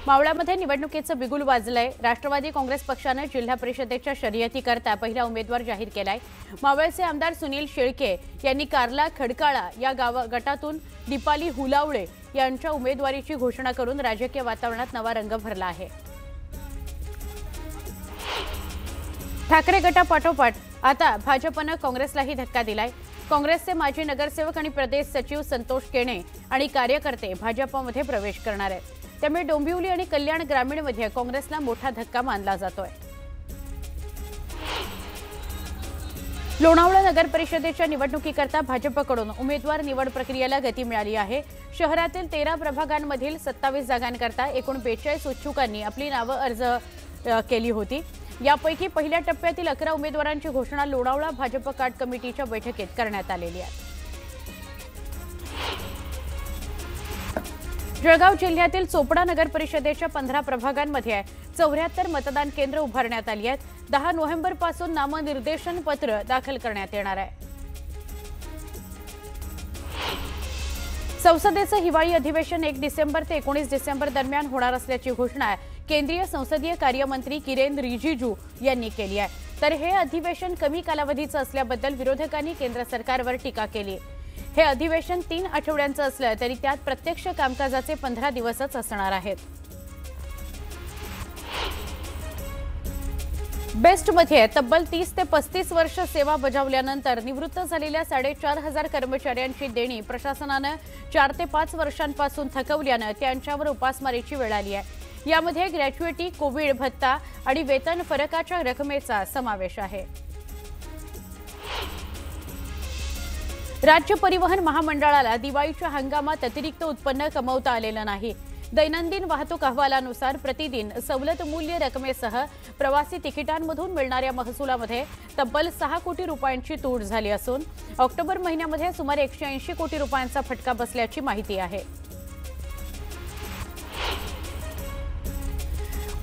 मावळामध्ये निवडणुकीचं बिगुल वाजलंय। राष्ट्रवादी काँग्रेस पक्षाने जिल्हा परिषदेच्या शर्यतीकरता पहिला उमेदवार जाहीर केलाय। मावळचे आमदार सुनील शेळके यांनी कारला खडकाळा या गटातून दीपाली हुलावळे यांच्या उमेदवारीची घोषणा करून राजकीय वातावरणात नवा रंग भरला आहे। ठाकरे गटापाठोपाठ आता भाजपने काँग्रेसलाही धक्का दिलाय। काँग्रेसचे माजी नगरसेवक आणि प्रदेश सचिव संतोष केणे आणि कार्यकर्ते भाजपमध्ये प्रवेश करणार आहेत। त्यामुळे डोंबिवली आणि कल्याण ग्रामीणमध्ये काँग्रेसला मोठा धक्का मानला जातोय। लोणावळा नगर परिषदेच्या निवडणुकीकरता भाजपकडून उमेदवार निवड प्रक्रियेला गती मिळाली आहे। शहरातील 13 प्रभागांमधील 27 जागांकरता एकूण 42 इच्छुकांनी आपली नावे अर्ज केली होती। यापैकी पहिल्या टप्प्यातील 11 उमेदवारांची घोषणा लोणावळा भाजप कार्ड कमिटीच्या बैठकीत करण्यात आलेली आहे। जळगाव जिल्ह्यातील चोपडा नगर परिषदेच्या 15 प्रभागांमध्ये 74 मतदान केंद्र उभारण्यात आली आहेत। 10 नोव्हेंबरपासून नामनिर्देशन पत्र दाखल करण्यात येणार आहे। संसदेचं हिवाळी अधिवेशन 1 डिसेंबर ते 19 डिसेंबर दरम्यान होणार असल्याची घोषणा केंद्रीय संसदीय कार्यमंत्री किरेन रिजिजू यांनी केली आहे। तर हे अधिवेशन कमी कालावधीचं असल्याबद्दल विरोधकांनी केंद्र सरकारवर टीका केली। हे अधिवेशन 3 आठवड्यांचं असलं तरी त्यात प्रत्यक्ष कामकाजाचे 15 दिवसच असणार आहेत। बेस्टमध्ये तब्बल 30 ते 35 वर्ष सेवा बजावल्यानंतर निवृत्त झालेल्या 4,500 कर्मचाऱ्यांची देणी प्रशासनाने 4 ते 5 वर्षांपासून थकवल्याने त्यांच्यावर उपासमारीची वेळ आली आहे। यामध्ये ग्रॅच्युइटी, कोविड भत्ता आणि वेतन फरकाच्या रकमेचा समावेश आहे। राज्य परिवहन महामंडळाला दिवाळीच्या हंगामात अतिरिक्त उत्पन्न कमवता आलेलं नाही। दैनंदिन वाहतूक अहवालानुसार प्रतिदिन सवलत मूल्य रकमेसह प्रवासी तिकिटांमधून मिळणाऱ्या महसुलामध्ये तब्बल 6 कोटी रुपयांची तूट झाली असून ऑक्टोबर महिन्यामध्ये सुमारे 180 कोटी रुपयांचा फटका बसल्याची माहिती आहे।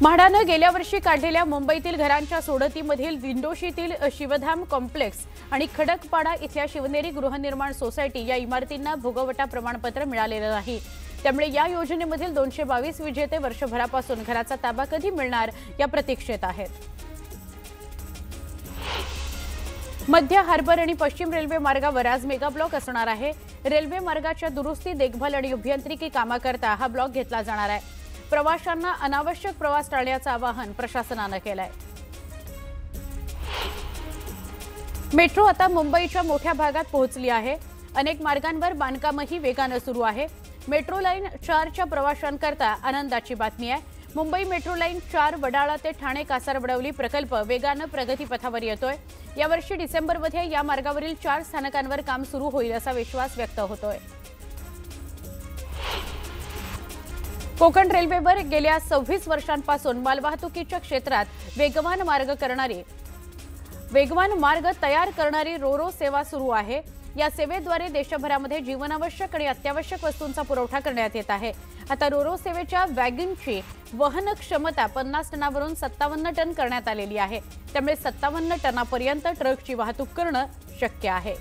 म्हाडाने गेल्या वर्षी काढलेल्या मुंबईतील घरांच्या सोडतीमधील दिंडोशीतील शिवधाम कॉम्प्लेक्स आणि खडकपाडा इथल्या शिवनेरी गृहनिर्माण सोसायटी या इमारतींना भोगवटा प्रमाणपत्र मिळालेलं नाही। त्यामुळे या योजनेमधील 222 विजेते वर्षभरापासून घराचा ताबा कधी मिळणार या प्रतीक्षेत आहेत। मध्य हार्बर आणि पश्चिम रेल्वे मार्गावर आज मेगा ब्लॉक असणार आहे। रेल्वे मार्गाच्या दुरुस्ती, देखभाल आणि अभियांत्रिकी कामाकरता हा ब्लॉक घेतला जाणार आहे। प्रवाशांना अनावश्यक प्रवास टाळण्याचं आवाहन प्रशासनाने केलंय। मेट्रो आता मुंबईच्या मोठ्या भागात पोहोचली आहे। अनेक मार्गांवर बांधकामही वेगाने सुरू आहे। मेट्रो लाईन 4च्या प्रवाशांकरता आनंदाची बातमी आहे। मुंबई मेट्रो लाईन 4 वडाळा ते ठाणे कासारवडवली प्रकल्प वेगाने प्रगतीपथावर येतोय। यावर्षी डिसेंबरमध्ये या मार्गावरील 4 स्थानकांवर काम सुरू होईल असा विश्वास व्यक्त होतोय। कोकण रेल्वेवर गेल्या 26 वर्षांपासून मालवाहतुकीच्या क्षेत्रात वेगवान मार्ग तयार करणारी रोरो सेवा सुरू आहे। या सेवेद्वारे देशभरामध्ये जीवनावश्यक आणि अत्यावश्यक वस्तूंचा पुरवठा करण्यात येत आहे। आता रोरो सेवेच्या वॅगनची वहन क्षमता 50 टनावरून 57 टन करण्यात आलेली आहे। त्यामुळे 57 टनापर्यंत ट्रकची वाहतूक करणं शक्य आहे।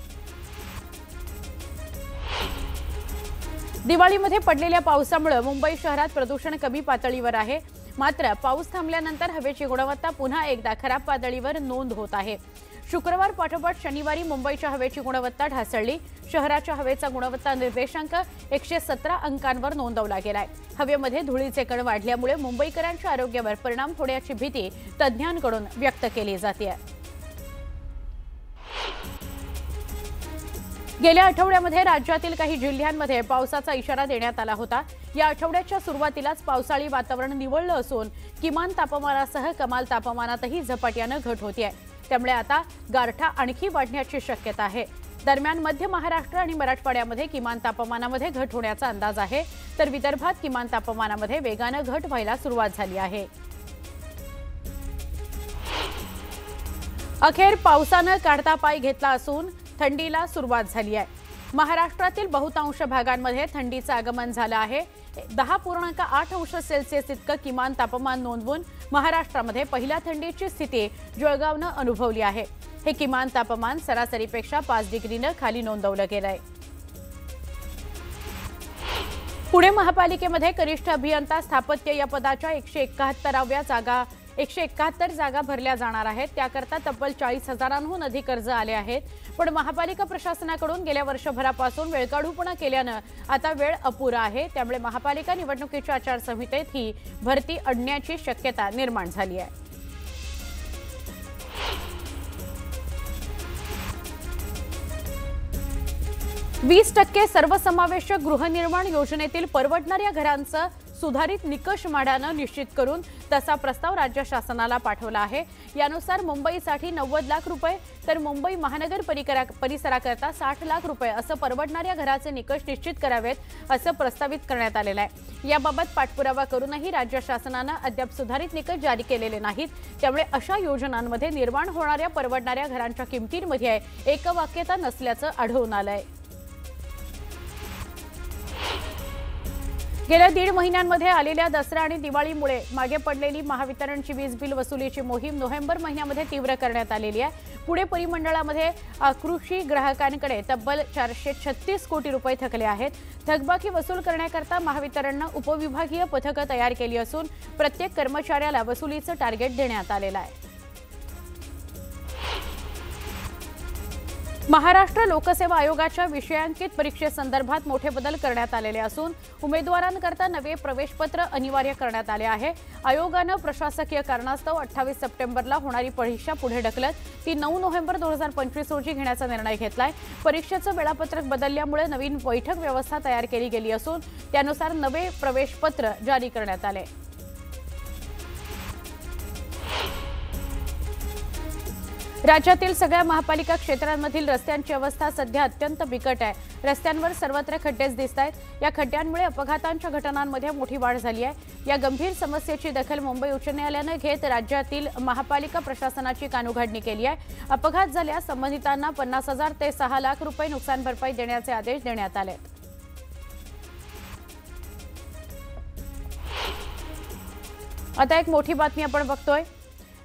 दिवाळीमध्ये पडलेल्या पावसामुळे मुंबई शहरात प्रदूषण कमी पातळीवर आहे। मात्र पाऊस थांबल्यानंतर हवेची गुणवत्ता पुन्हा एकदा खराब पातळीवर नोंद होत आहे। शुक्रवार पाठोपाठ शनिवारी मुंबईच्या हवेची गुणवत्ता ढासळली। शहराच्या हवेचा गुणवत्ता निर्देशांक 117 अंकांवर नोंदवला गेलाय। हवेमध्ये धुळीचे कण वाढल्यामुळे मुंबईकरांच्या आरोग्यावर परिणाम होण्याची भीती तज्ज्ञांकडून व्यक्त केली जाते। गेल्या आठवड्यामध्ये राज्यातील काही जिल्ह्यांमध्ये पावसाचा इशारा देण्यात आला होता। या आठवड्याच्या सुरुवातीलाच पावसाळी वातावरण निवळलं असून किमान तापमानासह कमाल तापमानातही झपाट्याने घट होते। त्यामुळे आता गारठा आणखी वाढण्याची शक्यता आहे। दरम्यान मध्य महाराष्ट्र आणि मराठवाड्यामध्ये किमान तापमानामध्ये घट होण्याचा अंदाज आहे, तर विदर्भात किमान तापमानामध्ये वेगाने घट व्हायला सुरुवात झाली आहे। अखेर पावसाने काढता पाय घेतला असून थंडीला सुरुवात झाली आहे। महाराष्ट्रातील बहुतांश भागांमध्ये थंडीचं आगमन झालं आहे। 10.8 अंश सेल्सिअस इतकं किमान तापमान नोंदवून महाराष्ट्रामध्ये पहिल्या थंडीची स्थिती जळगावने अनुभवली आहे। हे किमान तापमान सरासरीपेक्षा 5 डिग्रीने खाली नोंदवलं गेलंय। पुणे महापालिकेमध्ये कनिष्ठ अभियंता स्थापत्य या पदाच्या 171 जागा भरल्या जाणार आहेत। त्याकरता तब्बल 40,000हून अधिक अर्ज आले आहेत। पण महापालिका प्रशासनाकडून गेल्या वर्षभरापासून वेळकाढूपणा केल्याने आता वेळ अपुरा आहे। त्यामुळे महापालिका निवडणुकीच्या आचारसंहितेत ही भरती अडण्याची शक्यता निर्माण झाली आहे। %20 सर्वसमावेशक गृहनिर्माण योजनेतील परवडणाऱ्या घरांचा सुधारित निकष मांडणं निश्चित करून तसा प्रस्ताव राज्य शासनाला पाठवला आहे। यानुसार मुंबईसाठी 90 लाख रुपये तर मुंबई महानगर परिसराकरता 60 लाख रुपये असं परवडणाऱ्या घराचे निकष निश्चित करावेत असं प्रस्तावित करण्यात आलेलं आहे। याबाबत पाठपुरावा करूनही राज्य शासनाने अद्याप सुधारित निकष जारी केलेले नाहीत। त्यामुळे अशा योजनांमध्ये निर्माण होणाऱ्या परवडणाऱ्या घरांच्या किमतींमध्ये एकवाक्यता नसल्याचं आढळून आलंय। गेल्या 1.5 महिन्यांमध्ये आलेल्या दसरा आणि दिवाळीमुळे मागे पडलेली महावितरणची वीज बिल वसुलीची मोहीम नोव्हेंबर महिन्यामध्ये तीव्र करण्यात आलेली आहे। पुणे परिमंडळामध्ये आक्रोशी ग्राहकांकडे तब्बल 436 कोटी रुपये थकले आहेत। थकबाकी वसूल करण्याकरता महावितरणने उपविभागीय पथकं तयार केली असून प्रत्येक कर्मचाऱ्याला वसुलीचं टार्गेट देण्यात आलेलं आहे। महाराष्ट्र लोकसेवा आयोगाच्या विषयांकित परीक्षेसंदर्भात मोठे बदल करण्यात आलेले असून उमेदवारांकरता नवे प्रवेशपत्र अनिवार्य करण्यात आले आहे। आयोगाने प्रशासकीय कारणास्तव 28 सप्टेंबरला होणारी परीक्षा पुढे ढकलत ती 9 नोव्हेंबर 2025 रोजी घेण्याचा निर्णय घेतलाय। परीक्षेचं वेळापत्रक बदलल्यामुळे नवीन बैठक व्यवस्था तयार केली गेली असून त्यानुसार नवे प्रवेशपत्र जारी करण्यात आले। राज्यातील सगळ्या महापालिका क्षेत्रांमधील रस्त्यांची अवस्था सध्या अत्यंत बिकट आहे। रस्त्यांवर सर्वत्र खड्डेच दिसतायत। या खड्ड्यांमुळे अपघातांच्या घटनांमध्ये मोठी वाढ झाली आहे। या गंभीर समस्येची दखल मुंबई उच्च न्यायालयाने घेत राज्यातील महापालिका प्रशासनाची कानउघाडणी केली आहे। अपघात झाल्यास संबंधितांना 50,000 ते 6 लाख रुपये नुकसान भरपाई देण्याचे आदेश देण्यात आले। आता एक मोठी बातमी आपण बघतोय।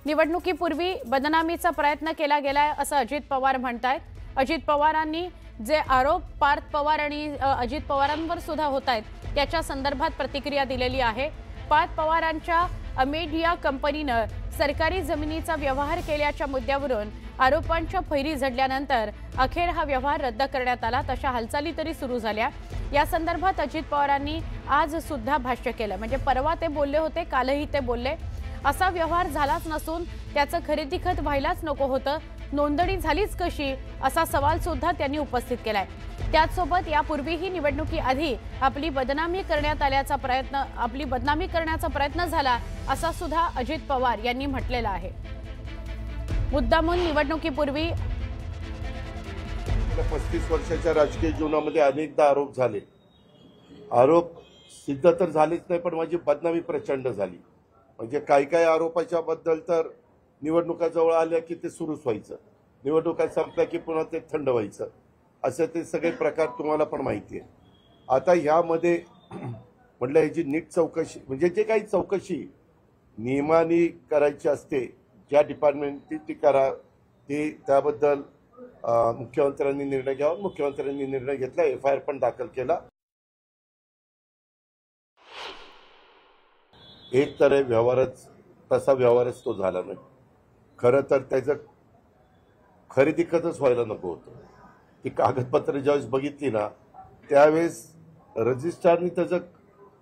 निवडणुकीपूर्वी बदनामीचा प्रयत्न केला गेलाय असं अजित पवार म्हणतायत। अजित पवारांनी जे आरोप पार्थ पवार आणि अजित पवारांवर सुद्धा होत आहेत त्याच्या संदर्भात प्रतिक्रिया दिलेली आहे। पार्थ पवारांच्या अमेडिया कंपनीने सरकारी जमिनीचा व्यवहार केल्याच्या मुद्द्यावरून आरोपांच्या फैरी झडल्यानंतर अखेर हा व्यवहार रद्द करण्यात आला। तशा हालचाली तरी सुरू झाल्या। या संदर्भात अजित पवारांनी आज सुद्धा भाष्य केलं। म्हणजे परवा ते बोलले होते, कालही ते बोलले। असा व्यवहार झालाच नसून त्याचं खरेदी खत व्हायलाच नको होतं, नोंदणी झालीच कशी असा सवाल सुद्धा त्यांनी उपस्थित केलाय। त्याचसोबत यापूर्वीही निवडणुकीआधी आपली बदनामी करण्याचा प्रयत्न झाला असा सुद्धा अजित पवार यांनी म्हटलेला आहे। मुद्दामून निवडणुकीपूर्वी 35 वर्षाच्या राजकीय जीवनामध्ये अनेकदा आरोप झाले। आरोप सिद्ध तर झालेच नाही, पण माझी बदनामी प्रचंड झाली। म्हणजे काही आरोपाच्या बद्दल तर निवडणुका जवळ आल्या की ते सुरूच व्हायचं, निवडणुका संपल्या की पुन्हा ते थंड व्हायचं, असे ते सगळे प्रकार तुम्हाला पण माहिती आहे। आता ह्यामध्ये म्हटलं ह्याची नीट चौकशी, म्हणजे जे काही चौकशी नियमाने करायची असते, ज्या डिपार्टमेंटची ती करा, ते त्याबद्दल मुख्यमंत्र्यांनी निर्णय घ्यावा। मुख्यमंत्र्यांनी निर्णय घेतला, FIR पण दाखल केला। एक तर व्यवहारच तसा व्यवहारच तो झाला नाही। खरं तर त्याचं खरेदी खतच व्हायला नको होतं। ती कागदपत्र ज्यावेळेस बघितली ना त्यावेळेस रजिस्ट्रारनी त्याचं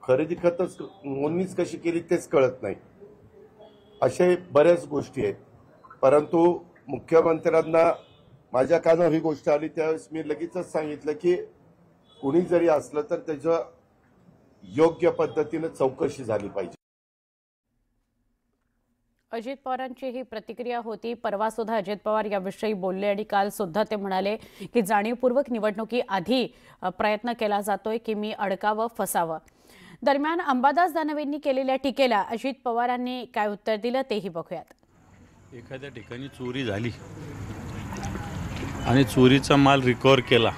खरेदी खतच नोंदणीच कशी केली तेच कळत नाही। असे बऱ्याच गोष्टी आहेत, परंतु मुख्यमंत्र्यांना माझ्या कानावर ही गोष्ट आली त्यावेळेस मी लगेचच सांगितलं की कुणी जरी असलं तर त्याचं योग्य पद्धतीने चौकशी झाली पाहिजे। अजित पवारांची ही प्रतिक्रिया होती। परवा सुद्धा अजित पवार याविषयी बोलले आणि काल सुद्धा ते म्हणाले की जाणीवपूर्वक निवडणुकीआधी प्रयत्न केला जातोय की मी अडकावं फसावं। दरम्यान अंबादास दानवेंनी केलेल्या टीकेला अजित पवारांनी काय उत्तर दिलं तेही बघूयात। एखाद्या ठिकाणी चोरी झाली आणि चोरीचा माल रिकव्हर केला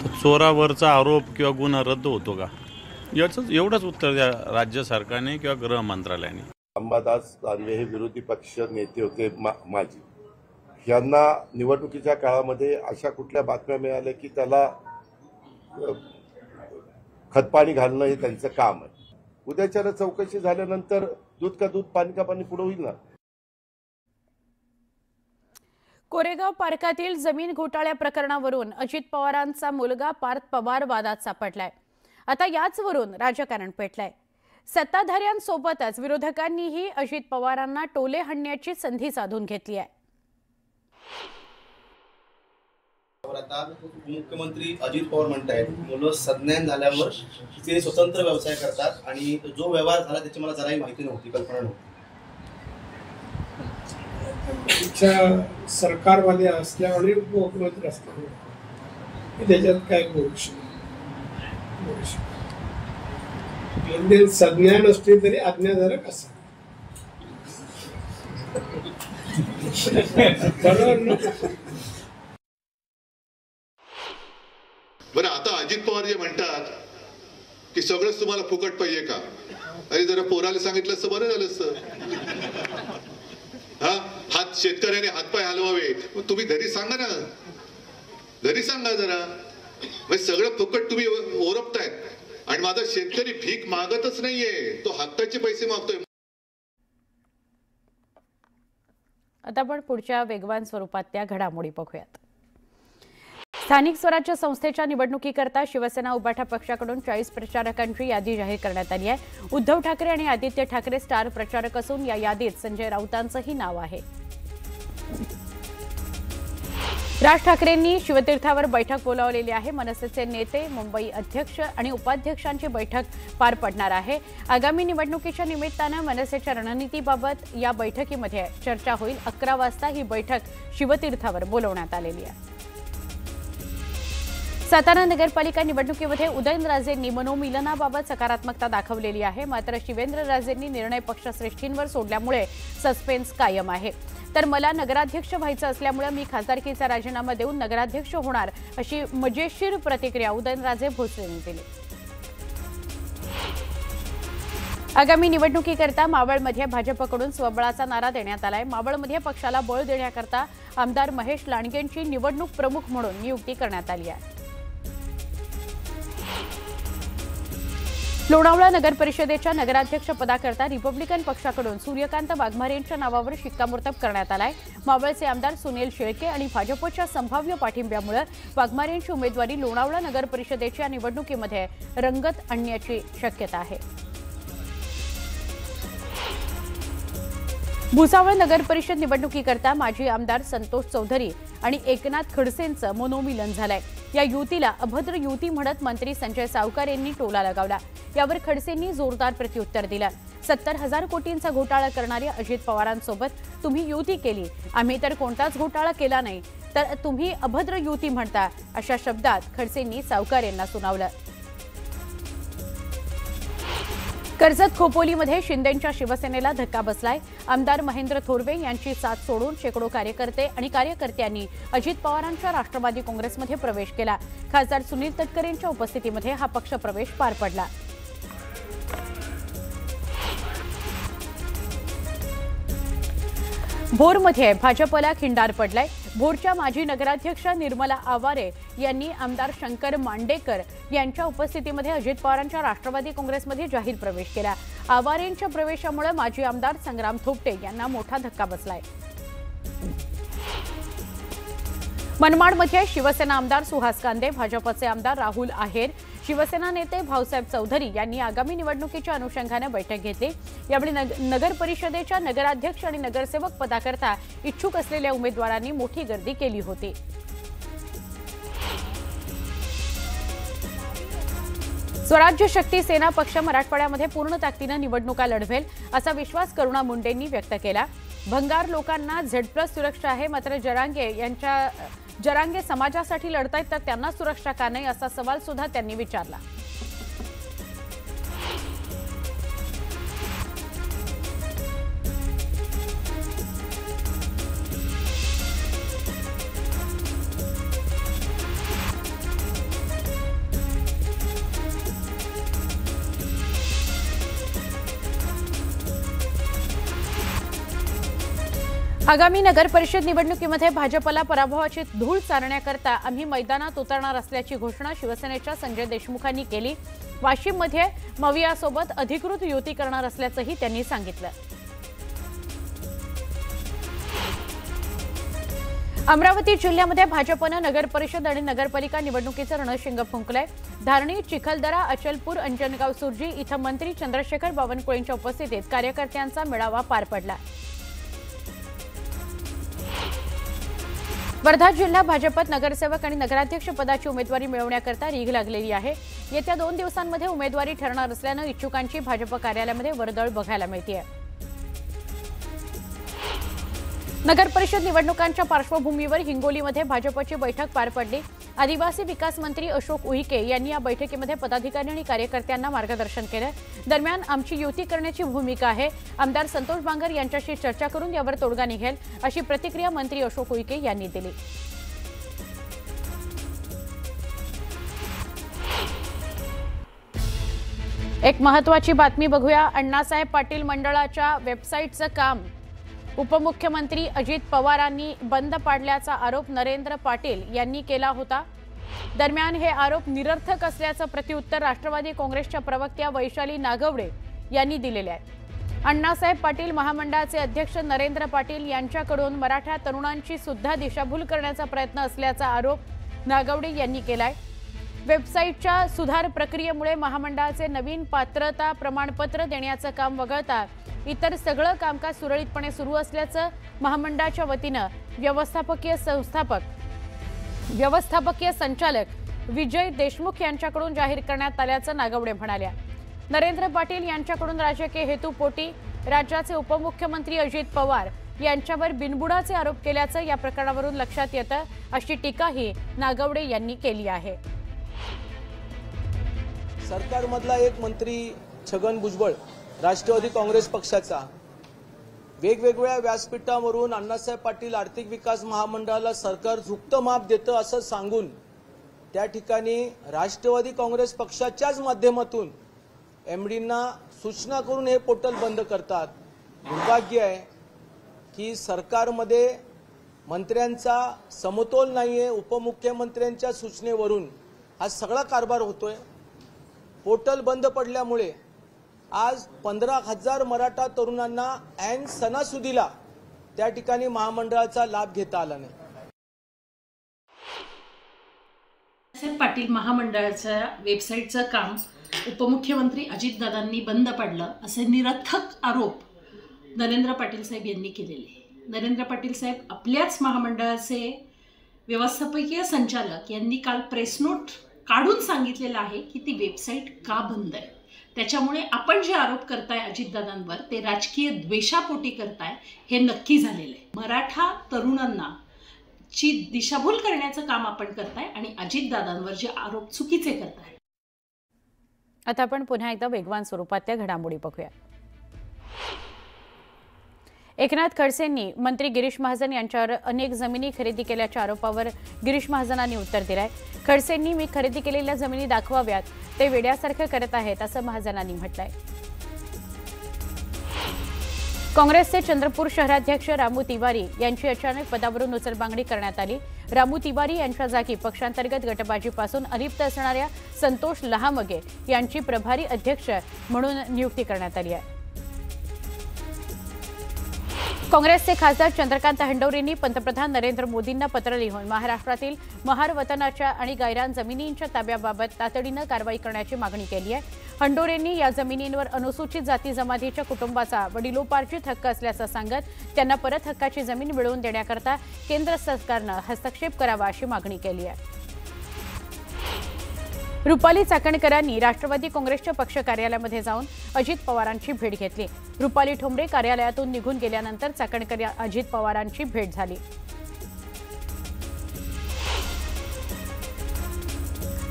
तर चोरावरचा आरोप किंवा गुन्हा रद्द होतो का? याचं एवढंच उत्तर द्या राज्य सरकारने किंवा गृह मंत्रालयाने। अंबादास दानवे हे विरोधी पक्ष नेते होते माजी। यांना निवडणुकीच्या काळामध्ये अशा कुठल्या बातम्या मिळाल्या की त्याला खतपाणी घालणं हे त्यांचं काम आहे. उद्याच्याला चौकशी झाल्यानंतर दूध का दूध पाणी का पाणी पुढे होईल ना. कोरेगाव पार्कातील जमीन घोटाळ्या प्रकरणावरून अजित पवारांचा मुलगा पार्थ पवार वादात सापडलाय. आता याचवरून राजकारण पेटलंय. सत्ताधाऱ्यांसोबतच विरोधकांनीही अजित पवारांना टोले हाणण्याची संधी साधून घेतली आहे. आता मुख्यमंत्री अजित पवार म्हणतायत मुलं संज्ञान झाल्यावर ते स्वतंत्र व्यवसाय करतात आणि जो व्यवहार झाला त्याची मला जराही माहिती नव्हती, कल्पना नव्हती. सरकारमध्ये असल्यामुळे उपमुख्यमंत्री असल्यामुळे त्याच्यात काय बोलू शकतो. संज्ञा नसली तरी आज्ञाधारक असा बरं. आता अजित पवार जे म्हणतात की सगळंच तुम्हाला फुकट पाहिजे का, अरे जरा पोराला सांगितलं असतं बरं झालं असतं. हा हात शेतकऱ्याने हातपाय हलवावे, तुम्ही घरी सांगा ना, घरी सांगा जरा. सगळं फुकट तुम्ही ओरपतायत आणि माझा शेतकरी भीक मागतच नाहीये, तो हक्काचे पैसे मागतोय. आता आपण पुढच्या वेगवान स्वरूपातल्या घडामोडी बघूयात. स्थानिक स्वराज्य संस्थेच्या निवडणुकीकरता शिवसेना उभाटा पक्षाकडून 40 प्रचारकांची यादी जाहीर करण्यात आली आहे. उद्धव ठाकरे आणि आदित्य ठाकरे स्टार प्रचारक असून या यादीत संजय राऊतांचंही नाव आहे. राज ठाकरेंनी शिवतीर्थावर बैठक बोलावलेली आहे. मनसेचे नेते, मुंबई अध्यक्ष आणि उपाध्यक्षांची बैठक पार पडणार आहे. आगामी निवडणुकीच्या निमित्तानं मनसेच्या रणनीतीबाबत या बैठकीमध्ये चर्चा होईल. 11 वाजता ही बैठक शिवतीर्थावर बोलवण्यात आलेली आहे. सातारा नगरपालिका निवडणुकीमध्ये उदयनराजेंनी मनोमिलनाबाबत सकारात्मकता दाखवलेली आहे. मात्र शिवेंद्रराजेंनी निर्णय पक्षश्रेष्ठींवर सोडल्यामुळे सस्पेन्स कायम आहे. तर मला नगराध्यक्ष व्हायचं असल्यामुळे मी खासदारकीचा राजीनामा देऊन नगराध्यक्ष होणार अशी मजेशीर प्रतिक्रिया उदयनराजे भोसलेंनी दिली. आगामी निवडणुकीकरता मावळमध्ये भाजपकडून स्वबळाचा नारा देण्यात आलाय. मावळमध्ये पक्षाला बळ देण्याकरता आमदार महेश लांडगेंची निवडणूक प्रमुख म्हणून नियुक्ती करण्यात आली आहे. लोणावळा नगर परिषदेच्या नगराध्यक्ष पदाकरता रिपब्लिकन पक्षाकडून सूर्यकांत वाघमारेंच्या नावावर शिक्कामोर्तब करण्यात आलाय. मावळचे आमदार सुनील शेळके आणि भाजपच्या संभाव्य पाठिंब्यामुळे वाघमारेंची उमेदवारी लोणावळा नगर परिषदेच्या निवडणुकीमध्ये रंगत आणण्याची शक्यता आहे. भुसावळ नगर परिषद निवडणुकीकरता माजी आमदार संतोष चौधरी आणि एकनाथ खडसेंचं मनोमिलन झालंय. या युतीला अभद्र युती म्हणत मंत्री संजय सावकार यांनी टोला लगावला. यावर खडसेंनी जोरदार प्रत्युत्तर दिलं. 70,000 कोटींचा घोटाळा करणाऱ्या अजित पवारांसोबत तुम्ही युती केली, आम्ही तर कोणताच घोटाळा केला नाही, तर तुम्ही अभद्र युती म्हणता, अशा शब्दात खडसेंनी सावकार यांना सुनावलं. कर्जत खोपोलीमध्ये शिंदेंच्या शिवसेनेला धक्का बसलाय. आमदार महेंद्र थोरवे यांची साथ सोडून शेकडो कार्यकर्ते आणि कार्यकर्त्यांनी अजित पवारांच्या राष्ट्रवादी काँग्रेसमध्ये प्रवेश केला. खासदार सुनील तटकरेंच्या उपस्थितीमध्ये हा पक्ष प्रवेश पार पडला. भोरमध्ये भाजपला खिंडार पडलाय. भोरच्या माजी नगराध्यक्ष निर्मला आवारे यांनी आमदार शंकर मांडेकर यांच्या उपस्थितीमध्ये अजित पवारांच्या राष्ट्रवादी काँग्रेसमध्ये जाहीर प्रवेश केला. आवारेंच्या प्रवेशामुळे माजी आमदार संग्राम थोपटे यांना मोठा धक्का बसलाय. मनमाडमध्ये शिवसेना आमदार सुहास कांदे, भाजपचे आमदार राहुल आहेर, शिवसेना नेते भाऊसाहेब चौधरी यांनी आगामी निवडणुकीच्या अनुषंगाने बैठक घेतली. यावेळी नगर परिषदेच्या नगराध्यक्ष आणि नगरसेवक पदाकरता इच्छुक असलेल्या उमेदवारांनी मोठी गर्दी केली होती. स्वराज्य शक्ती सेना पक्ष मराठवाड्यामध्ये पूर्ण ताकदीनं निवडणुका लढवेल असा विश्वास करुणा मुंडेंनी व्यक्त केला. भंगार लोकांना Z+ सुरक्षा आहे, मात्र जरांगे समाजासाठी लढतायत तर त्यांना सुरक्षा का नाही असा सवाल सुद्धा त्यांनी विचारला. आगामी नगर परिषद निवडणुकीमध्ये भाजपला पराभवाची धूळ चारण्याकरता आम्ही मैदानात उतरणार असल्याची घोषणा शिवसेनेच्या संजय देशमुखांनी केली. वाशिममध्ये मवियासोबत अधिकृत युती करणार असल्याचंही त्यांनी सांगितलं. अमरावती जिल्ह्यामध्ये भाजपनं नगर परिषद आणि नगरपालिका निवडणुकीचं रणशिंग फुंकलंय. धारणी, चिखलदरा, अचलपूर, अंजनगाव, सुरजी इथं मंत्री चंद्रशेखर बावनकुळेंच्या उपस्थितीत कार्यकर्त्यांचा मेळावा पार पडला. वर्धा जिल्हा भाजपत नगरसेवक आणि नगराध्यक्ष पदाची उमेदवारी मिळवण्याकरता रीघ लागलेली आहे. येत्या 2 दिवसांमध्ये उमेदवारी ठरणार असल्यानं इच्छुकांची भाजप कार्यालयामध्ये वर्दळ बघायला मिळतेय. नगर परिषद निवडणुकांच्या पार्श्वभूमीवर हिंगोलीमध्ये भाजपची बैठक पार पडली. आदिवासी विकास मंत्री अशोक उईके यांनी या बैठकीमध्ये पदाधिकारी आणि कार्यकर्त्यांना मार्गदर्शन केलं. दरम्यान आमची युती करण्याची भूमिका आहे. आमदार संतोष बांगर यांच्याशी चर्चा करून यावर तोडगा निघेल अशी प्रतिक्रिया मंत्री अशोक उईके यांनी दिली. एक महत्त्वाची बातमी बघूया. अण्णासाहेब पाटील मंडळाच्या वेबसाईटचं काम उपमुख्यमंत्री अजित पवारांनी बंद पाडल्याचा आरोप नरेंद्र पाटील यांनी केला होता. दरम्यान हे आरोप निरर्थक असल्याचं प्रत्युत्तर राष्ट्रवादी काँग्रेसच्या प्रवक्त्या वैशाली नागवडे यांनी दिलेले आहे. अण्णासाहेब पाटील महामंडळाचे अध्यक्ष नरेंद्र पाटील यांच्याकडून मराठा तरुणांची सुद्धा दिशाभूल करण्याचा प्रयत्न असल्याचा आरोप नागवडे यांनी केलाय. वेबसाईटच्या सुधार प्रक्रियेमुळे महामंडळाचे नवीन पात्रता प्रमाणपत्र देण्याचं काम वगळता इतर सगळं कामकाज सुरळीतपणे सुरू असल्याचं महामंडळाच्या वतीनं व्यवस्थापकीय संचालक विजय देशमुख यांच्याकडून जाहीर करण्यात आल्याचं नागवडे म्हणाल्या. नरेंद्र पाटील यांच्याकडून राजकीय हेतूपोटी राज्याचे उपमुख्यमंत्री अजित पवार यांच्यावर बिनबुडाचे आरोप केल्याचं या प्रकरणावरून लक्षात येतं अशी टीकाही नागवडे यांनी केली आहे. सरकारमधला एक मंत्री छगन भुजबळ राष्ट्रवादी काँग्रेस पक्षाचा वेगवेगळ्या व्यासपीठावरून अण्णासाहेब पाटील आर्थिक विकास महामंडळाला सरकार झुकतं माप देतं असं सांगून त्या ठिकाणी राष्ट्रवादी काँग्रेस पक्षाच्याच माध्यमातून एमडींना सूचना करून हे पोर्टल बंद करतात. दुर्भाग्य आहे की सरकारमध्ये मंत्र्यांचा समतोल नाहीये. उपमुख्यमंत्र्यांच्या सूचनेवरून हा सगळा कारभार होतोय. पोर्टल बंद पडल्यामुळे आज 15,000 मराठा तरुणांना ऐन सणासुदीला त्या ठिकाणी महामंडळाचा लाभ घेता आला नाही. साहेब पाटील महामंडळाच्या वेबसाईटचं काम उपमुख्यमंत्री अजितदादांनी बंद पाडलं असे निरर्थक आरोप नरेंद्र पाटील साहेब यांनी केलेले. नरेंद्र पाटील साहेब आपल्याच महामंडळाचे व्यवस्थापकीय संचालक यांनी काल प्रेस नोट काढून सांगितलेलं आहे की ती वेबसाईट का बंद आहे. त्याच्यामुळे आपण जे आरोप करताय अजितदादांवर ते राजकीय द्वेषापोटी करताय हे नक्की झालेलं आहे. मराठा तरुणांना ची दिशाभूल करण्याचं काम आपण करताय आणि अजितदादांवर जे आरोप चुकीचे करताय. आता आपण पुन्हा एकदा वेगवान स्वरूपातल्या घडामोडी बघूया. एकनाथ खडसेंनी मंत्री गिरीश महाजन यांच्यावर अनेक जमिनी खरेदी केल्याच्या आरोपावर गिरीश महाजनांनी उत्तर दिलंय. खडसेंनी मी खरेदी केलेल्या जमिनी दाखवाव्यात, ते वेड्यासारखं करत आहेत असं महाजनांनी म्हटलंय. काँग्रेसचे चंद्रपूर शहराध्यक्ष रामू तिवारी यांची अचानक पदावरून उचलबांगडी करण्यात आली. रामू तिवारी यांच्या जागी पक्षांतर्गत गटबाजीपासून अलिप्त असणाऱ्या संतोष लहामगे यांची प्रभारी अध्यक्ष म्हणून नियुक्ती करण्यात आली आहे. काँग्रेसचे खासदार चंद्रकांत हंडोरेंनी पंतप्रधान नरेंद्र मोदींना पत्र लिहून महाराष्ट्रातील महार वतनाच्या आणि गायरान जमिनींच्या ताब्याबाबत तातडीनं कारवाई करण्याची मागणी केली आहे. हंडोरेंनी या जमिनींवर अनुसूचित जाती जमातीच्या कुटुंबाचा वडिलोपार्जित हक्क असल्याचं सांगत त्यांना परत हक्काची जमीन मिळवून देण्याकरता केंद्र सरकारनं हस्तक्षेप करावा अशी मागणी केली आहे. रुपाली चाकणकरांनी राष्ट्रवादी काँग्रेसच्या पक्ष कार्यालयामध्ये जाऊन अजित पवारांची भेट घेतली. रुपाली ठोंबरे कार्यालयातून निघून गेल्यानंतर चाकणकर अजित पवारांची भेट झाली.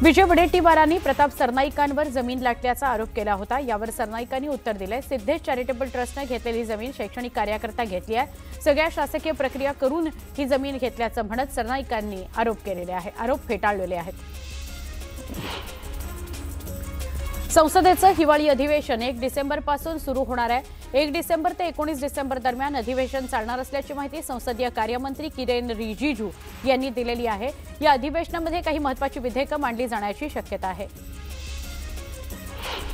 विजय वडेट्टीवारांनी प्रताप सरनाईकांवर जमीन लाटल्याचा आरोप केला होता. यावर सरनाईकांनी उत्तर दिलंय. सिद्धेश चॅरिटेबल ट्रस्टने घेतलेली जमीन शैक्षणिक कार्याकरता घेतली आहे. सगळ्या शासकीय प्रक्रिया करून ही जमीन घेतल्याचं म्हणत सरनाईकांनी आरोप फेटाळलेले आहेत. संसदेचं हिवाळी अधिवेशन 1 डिसेंबरपासून सुरू होणार आहे. 1 डिसेंबर ते 19 डिसेंबर दरम्यान अधिवेशन चालणार असल्याची माहिती संसदीय कार्यमंत्री किरेन रिजिजू यांनी दिलेली आहे. या अधिवेशनामध्ये काही महत्त्वाची विधेयकं मांडली जाण्याची शक्यता आहे.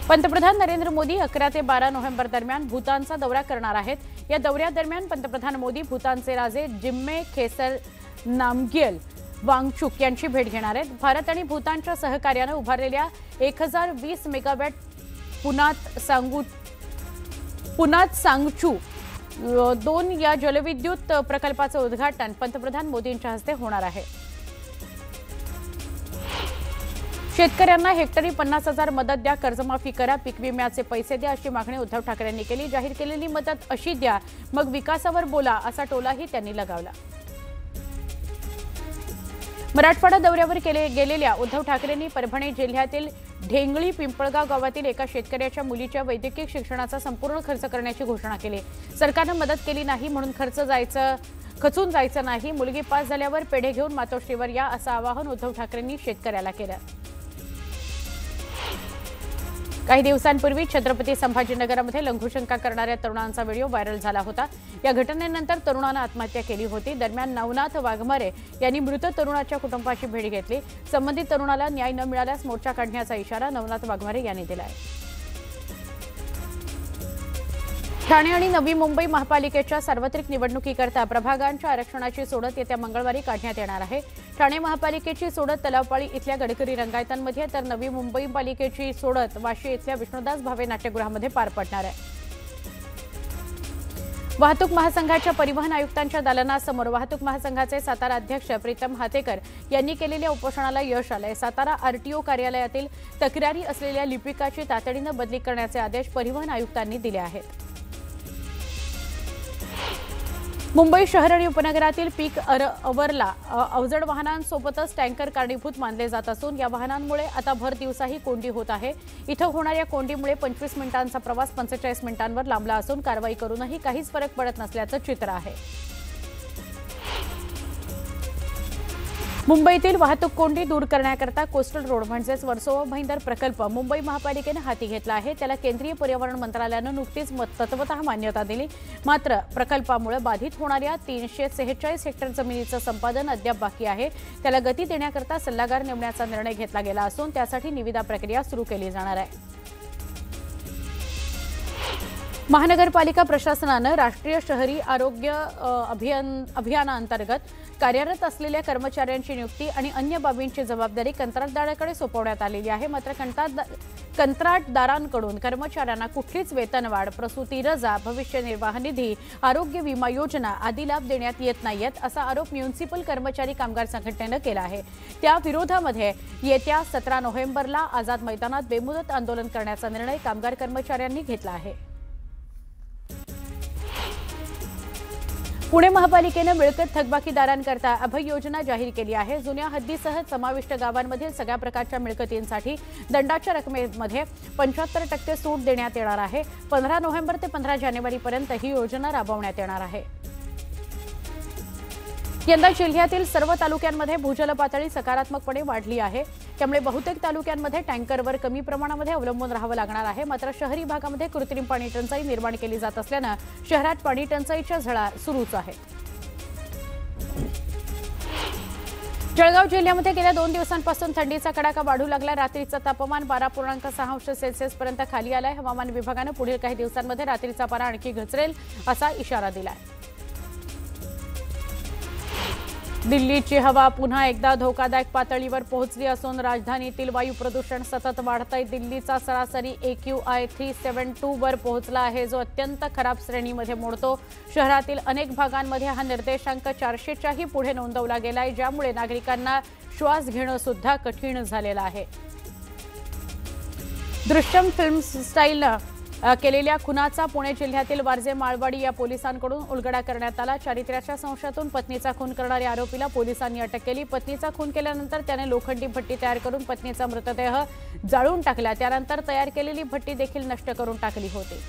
पंतप्रधान नरेंद्र मोदी 11 ते 12 नोव्हेंबर दरम्यान भूतानचा दौरा करणार आहेत. या दौऱ्यादरम्यान पंतप्रधान मोदी भूतानचे राजे जिम्मे खेसर नामग्येल वांगचुक यांची भेट घेणार आहेत. भारत आणि भूतानच्या सहकार्याने उभारलेल्या 1020 मेगावॅट पुनात सांगचू 2 या जलविद्युत प्रकल्पाचं उद्घाटन पंतप्रधान मोदींच्या हस्ते होणार आहे. शेतकऱ्यांना हेक्टरी 50,000 मदत द्या, कर्जमाफी करा, पीक विम्याचे पैसे द्या अशी मागणी उद्धव ठाकरेंनी केली. जाहीर केलेली मदत अशी द्या, मग विकासावर बोला असा टोलाही त्यांनी लगावला. मराठवाडा दौऱ्यावर गेलेल्या उद्धव ठाकरेंनी परभणी जिल्ह्यातील ढेंगळी पिंपळगाव गावातील एका शेतकऱ्याच्या मुलीच्या वैद्यकीय शिक्षणाचा संपूर्ण खर्च करण्याची घोषणा केली. सरकारनं मदत केली नाही म्हणून खचून जायचं नाही, मुलगी पास झाल्यावर पेढे घेऊन मातोश्रीवर या असं आवाहन उद्धव ठाकरेंनी शेतकऱ्याला केलं. काही दिवसांपूर्वी छत्रपती संभाजीनगरमध्ये लघुशंका करणाऱ्या तरुणांचा व्हिडिओ व्हायरल झाला होता. या घटनेनंतर तरुणानं आत्महत्या केली होती. दरम्यान नवनाथ वाघमारे यांनी मृत तरुणाच्या कुटुंबाची भेट घेतली. संबंधित तरुणाला न्याय न मिळाल्यास मोर्चा काढण्याचा इशारा नवनाथ वाघमारे यांनी दिलाय. ठाणे आणि नवी मुंबई महापालिकेच्या सार्वत्रिक निवडणुकीकरता प्रभागांच्या आरक्षणाची सोडत येत्या मंगळवारी काढण्यात येणार आहे. ठाणे महापालिकेची सोडत तलावपाळी इथल्या गडकरी रंगायतांमध्ये तर नवी मुंबई पालिकेची सोडत वाशी इथल्या विष्णुदास भावे नाट्यगृहामध्ये पार पडणार आहे. वाहतूक महासंघाच्या परिवहन आयुक्तांच्या दालनासमोर वाहतूक महासंघाचे सातारा अध्यक्ष प्रीतम हातेकर यांनी केलेल्या उपोषणाला यश आलंय. सातारा आरटीओ कार्यालयातील तक्रारी असलेल्या लिपिकाची तातडीनं बदली करण्याचे आदेश परिवहन आयुक्तांनी दिले आहेत. मुंबई शहर आणि उपनगरातील पीक अवरला अवजड वाहनांसोबतच टँकर कारणीभूत मानले जात असून या वाहनांमुळे आता भर दिवसाही कोंडी होत आहे. इथं होणाऱ्या कोंडीमुळे 25 मिनिटांचा प्रवास 45 मिनिटांवर लांबला असून कारवाई करूनही काहीच फरक पडत नसल्याचं चित्र आहे. मुंबईतील वाहतूक कोंडी दूर करण्याकरता कोस्टल रोड म्हणजेच वर्सोवा भाईंदर प्रकल्प मुंबई महापालिकेनं हाती घेतला आहे. त्याला केंद्रीय पर्यावरण मंत्रालयानं नुकतीच तत्वतः मान्यता दिली. मात्र प्रकल्पामुळे बाधित होणाऱ्या 346 हेक्टर जमिनीचं संपादन अद्याप बाकी आहे. त्याला गती देण्याकरता सल्लागार नेमण्याचा निर्णय घेतला गेला असून त्यासाठी निविदा प्रक्रिया सुरू केली जाणार आहे. महानगरपालिका प्रशासनानं राष्ट्रीय शहरी आरोग्य अभियानाअंतर्गत कार्यरत असलेल्या कर्मचाऱ्यांची नियुक्ती आणि अन्य बाबींची जबाबदारी कंत्राटदाराकडे सोपवण्यात आलेली आहे. मात्र कंत्राटदारांकडून कर्मचाऱ्यांना कुठलीच वेतनवाढ, प्रसूती रजा, भविष्य निर्वाह निधी, आरोग्य विमा योजना आदी लाभ देण्यात येत नाहीत असा आरोप म्युनिसिपल कर्मचारी कामगार संघटनेनं केला आहे. त्या विरोधामध्ये येत्या 17 नोव्हेंबरला आझाद मैदानात बेमुदत आंदोलन करण्याचा निर्णय कामगार कर्मचाऱ्यांनी घेतला आहे. पुणे महापालिकेनं मिळकत थकबाकीदारांकरता अभय योजना जाहीर केली आहे. जुन्या हद्दीसह समाविष्ट गावांमधील सगळ्या प्रकारच्या मिळकतींसाठी दंडाच्या रकमेमध्ये 75% सूट देण्यात येणार आहे. 15 नोव्हेंबर ते 15 जानेवारीपर्यंत ही योजना राबवण्यात येणार आहे. यंदा जिल्ह्यातील सर्व तालुक्यांमध्ये भूजल पातळी सकारात्मकपणे वाढली आहे. त्यामुळे बहुतेक तालुक्यांमध्ये टँकरवर कमी प्रमाणामध्ये अवलंबून राहावं लागणार आहे. मात्र शहरी भागामध्ये कृत्रिम पाणी टंचाई निर्माण केली जात असल्यानं शहरात पाणी टंचाईच्या झळा सुरूच आहेत. जळगाव जिल्ह्यामध्ये गेल्या 2 दिवसांपासून थंडीचा कडाका वाढू लागला. रात्रीचं तापमान 12.6 अंश सेल्सिअसपर्यंत खाली आलंय. हवामान विभागानं पुढील काही दिवसांमध्ये रात्रीचा पारा आणखी घसरेल असा इशारा दिलाय. दिल्लीची हवा पुन्हा एकदा धोकादायक पातळीवर पोहोचली असून राजधानीतील वायू प्रदूषण सतत वाढतंय. दिल्लीचा सरासरी AQI 372 वर पोहोचला आहे, जो अत्यंत खराब श्रेणीमध्ये मोडतो. शहरातील अनेक भागांमध्ये हा निर्देशांक 400च्याही पुढे नोंदवला गेलाय, ज्यामुळे नागरिकांना श्वास घेणं सुद्धा कठीण झालेलं आहे. दृश्यम फिल्म स्टाईलनं केलेल्या खुनाचा पुणे जिल्ह्यातील वारजे माळवाडी या पोलिसांकडून उलगडा करण्यात आला. चारित्र्याच्या संशयातून पत्नीचा खून करणाऱ्या आरोपीला पोलिसांनी अटक केली. पत्नीचा खून केल्यानंतर त्याने लोखंडी भट्टी तयार करून पत्नीचा मृतदेह जाळून टाकला. त्यानंतर तयार केलेली भट्टी देखील नष्ट करून टाकली होती.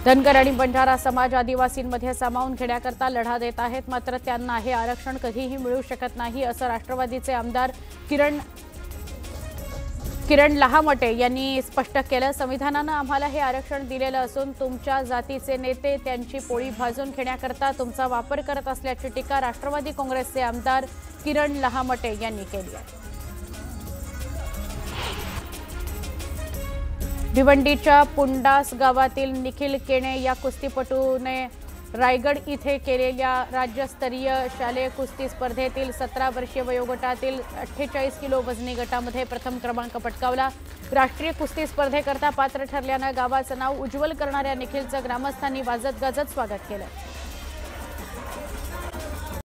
धनगर आणि बंजारा समाज आदिवासींमध्ये सामावून घेण्याकरता लढा देत आहेत. मात्र त्यांना हे आरक्षण कधीही मिळू शकत नाही असं राष्ट्रवादीचे आमदार किरण लहामटे यांनी स्पष्ट केलं. संविधानानं आम्हाला हे आरक्षण दिलेलं असून तुमच्या जातीचे नेते त्यांची पोळी भाजून घेण्याकरता तुमचा वापर करत असल्याची टीका राष्ट्रवादी काँग्रेसचे आमदार किरण लहामटे यांनी केली आहे. भिवंडीच्या पुंडास गावातील निखिल केणे या कुस्तीपटूने रायगड इथे केलेल्या राज्यस्तरीय शालेय कुस्ती स्पर्धेतील 17 वर्षीय वयोगटातील 48 किलो वजनी गटामध्ये प्रथम क्रमांक पटकावला। राष्ट्रीय कुस्ती स्पर्धेकरता पात्र ठरल्यानं गावाचं नाव उज्ज्वल करणाऱ्या निखिलचं ग्रामस्थांनी वाजत गाजत स्वागत केलं।